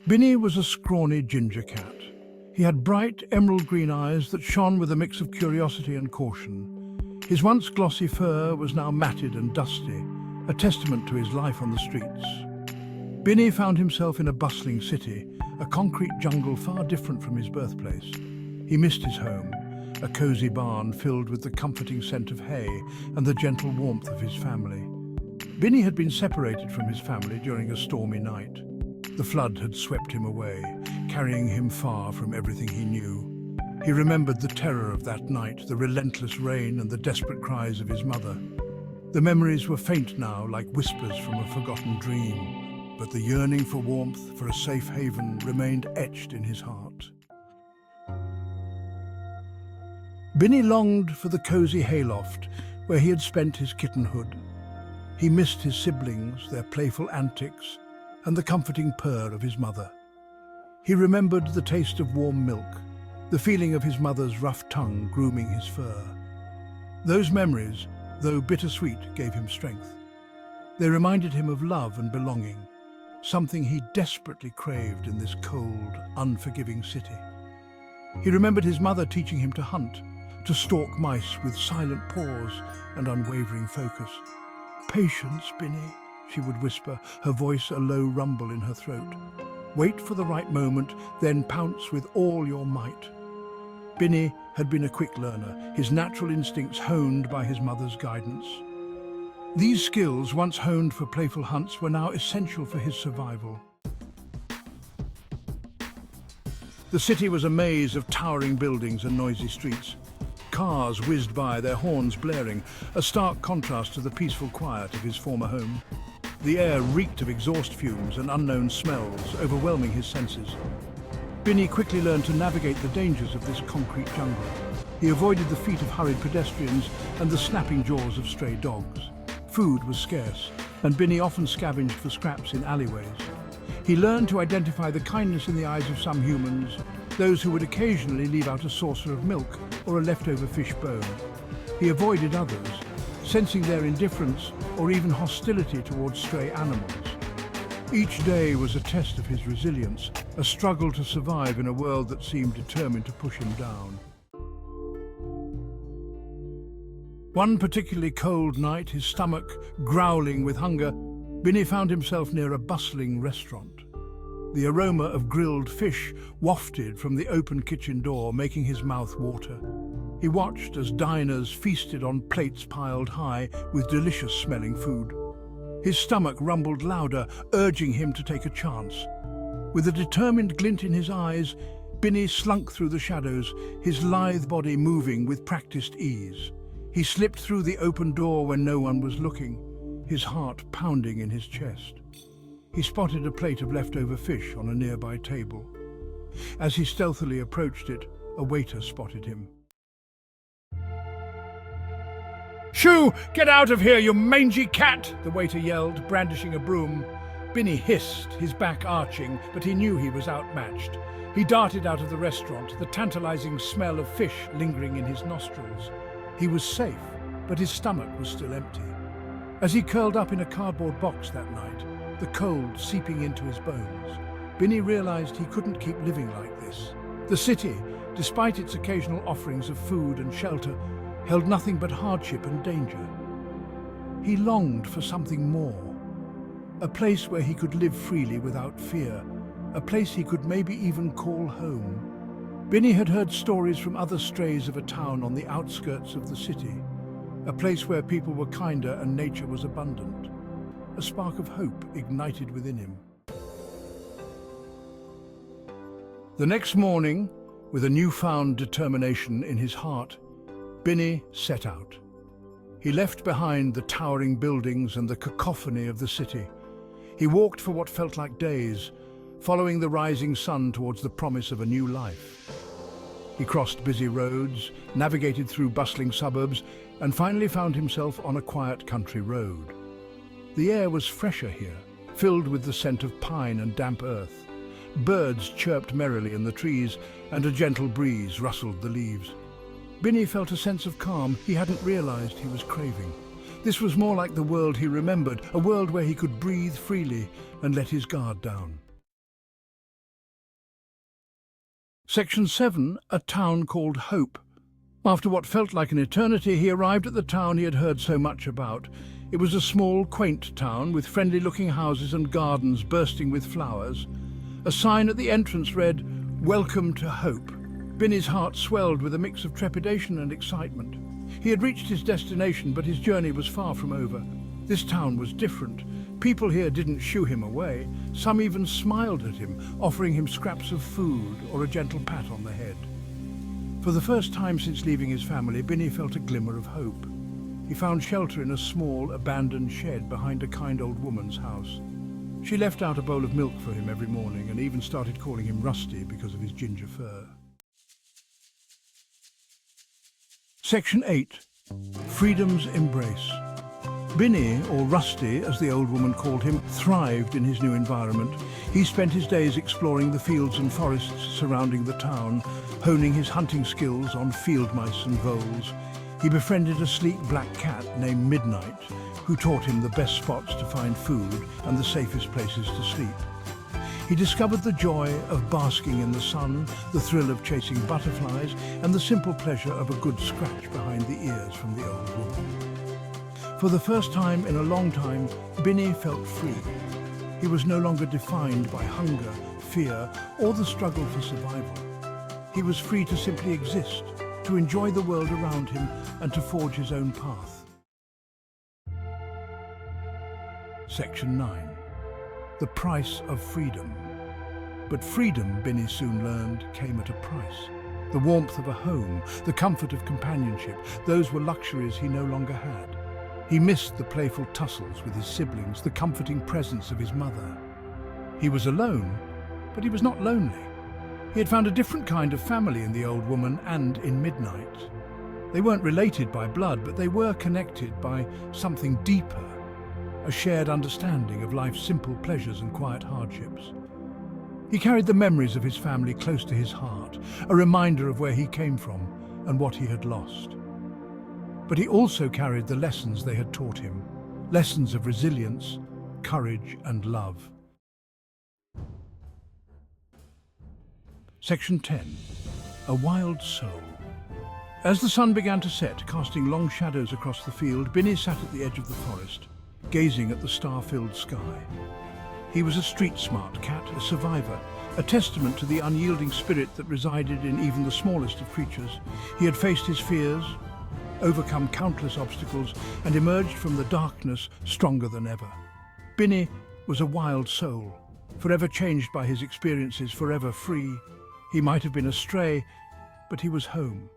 Binny was a scrawny ginger cat. He had bright emerald green eyes that shone with a mix of curiosity and caution. His once glossy fur was now matted and dusty, a testament to his life on the streets. Binny found himself in a bustling city, a concrete jungle far different from his birthplace. He missed his home, a cozy barn filled with the comforting scent of hay and the gentle warmth of his family. Binny had been separated from his family during a stormy night. The flood had swept him away, carrying him far from everything he knew. He remembered the terror of that night, the relentless rain and the desperate cries of his mother. The memories were faint now, like whispers from a forgotten dream, but the yearning for warmth, for a safe haven, remained etched in his heart. Binny longed for the cozy hayloft where he had spent his kittenhood. He missed his siblings, their playful antics, and the comforting purr of his mother. He remembered the taste of warm milk, the feeling of his mother's rough tongue grooming his fur. Those memories, though bittersweet, gave him strength. They reminded him of love and belonging, something he desperately craved in this cold, unforgiving city. He remembered his mother teaching him to hunt, to stalk mice with silent paws and unwavering focus. "Patience, Binny," she would whisper, her voice a low rumble in her throat. "Wait for the right moment, then pounce with all your might." Binny had been a quick learner, his natural instincts honed by his mother's guidance. These skills, once honed for playful hunts, were now essential for his survival. The city was a maze of towering buildings and noisy streets. Cars whizzed by, their horns blaring, a stark contrast to the peaceful quiet of his former home. The air reeked of exhaust fumes and unknown smells, overwhelming his senses. Binny quickly learned to navigate the dangers of this concrete jungle. He avoided the feet of hurried pedestrians and the snapping jaws of stray dogs. Food was scarce, and Binny often scavenged for scraps in alleyways. He learned to identify the kindness in the eyes of some humans, those who would occasionally leave out a saucer of milk or a leftover fish bone. He avoided others, sensing their indifference or even hostility towards stray animals. Each day was a test of his resilience, a struggle to survive in a world that seemed determined to push him down. One particularly cold night, his stomach growling with hunger, Binny found himself near a bustling restaurant. The aroma of grilled fish wafted from the open kitchen door, making his mouth water. He watched as diners feasted on plates piled high with delicious-smelling food. His stomach rumbled louder, urging him to take a chance. With a determined glint in his eyes, Binny slunk through the shadows, his lithe body moving with practiced ease. He slipped through the open door when no one was looking, his heart pounding in his chest. He spotted a plate of leftover fish on a nearby table. As he stealthily approached it, a waiter spotted him. "Shoo! Get out of here, you mangy cat!" the waiter yelled, brandishing a broom. Binny hissed, his back arching, but he knew he was outmatched. He darted out of the restaurant, the tantalizing smell of fish lingering in his nostrils. He was safe, but his stomach was still empty. As he curled up in a cardboard box that night, the cold seeping into his bones, Binny realized he couldn't keep living like this. The city, despite its occasional offerings of food and shelter, held nothing but hardship and danger. He longed for something more, a place where he could live freely without fear, a place he could maybe even call home. Binny had heard stories from other strays of a town on the outskirts of the city, a place where people were kinder and nature was abundant. A spark of hope ignited within him. The next morning, with a newfound determination in his heart, Binny set out. He left behind the towering buildings and the cacophony of the city. He walked for what felt like days, following the rising sun towards the promise of a new life. He crossed busy roads, navigated through bustling suburbs, and finally found himself on a quiet country road. The air was fresher here, filled with the scent of pine and damp earth. Birds chirped merrily in the trees, and a gentle breeze rustled the leaves. Binny felt a sense of calm he hadn't realized he was craving. This was more like the world he remembered, a world where he could breathe freely and let his guard down. Section 7. A town called Hope. After what felt like an eternity, he arrived at the town he had heard so much about. It was a small, quaint town with friendly-looking houses and gardens bursting with flowers. A sign at the entrance read, "Welcome to Hope." Binny's heart swelled with a mix of trepidation and excitement. He had reached his destination, but his journey was far from over. This town was different. People here didn't shoo him away. Some even smiled at him, offering him scraps of food or a gentle pat on the head. For the first time since leaving his family, Binny felt a glimmer of hope. He found shelter in a small, abandoned shed behind a kind old woman's house. She left out a bowl of milk for him every morning and even started calling him Rusty because of his ginger fur. Section 8. Freedom's Embrace. Binny, or Rusty as the old woman called him, thrived in his new environment. He spent his days exploring the fields and forests surrounding the town, honing his hunting skills on field mice and voles. He befriended a sleek black cat named Midnight, who taught him the best spots to find food and the safest places to sleep. He discovered the joy of basking in the sun, the thrill of chasing butterflies, and the simple pleasure of a good scratch behind the ears from the old woman. For the first time in a long time, Binny felt free. He was no longer defined by hunger, fear, or the struggle for survival. He was free to simply exist, to enjoy the world around him, and to forge his own path. Section 9. The Price of Freedom. But freedom, Binny soon learned, came at a price. The warmth of a home, the comfort of companionship, those were luxuries he no longer had. He missed the playful tussles with his siblings, the comforting presence of his mother. He was alone, but he was not lonely. He had found a different kind of family in the old woman and in Midnight. They weren't related by blood, but they were connected by something deeper, a shared understanding of life's simple pleasures and quiet hardships. He carried the memories of his family close to his heart, a reminder of where he came from and what he had lost. But he also carried the lessons they had taught him, lessons of resilience, courage and love. Section 10. A Wild Soul. As the sun began to set, casting long shadows across the field, Binny sat at the edge of the forest, gazing at the star-filled sky. He was a street-smart cat, a survivor, a testament to the unyielding spirit that resided in even the smallest of creatures. He had faced his fears, overcome countless obstacles, and emerged from the darkness stronger than ever. Binny was a wild soul, forever changed by his experiences, forever free. He might have been astray, but he was home.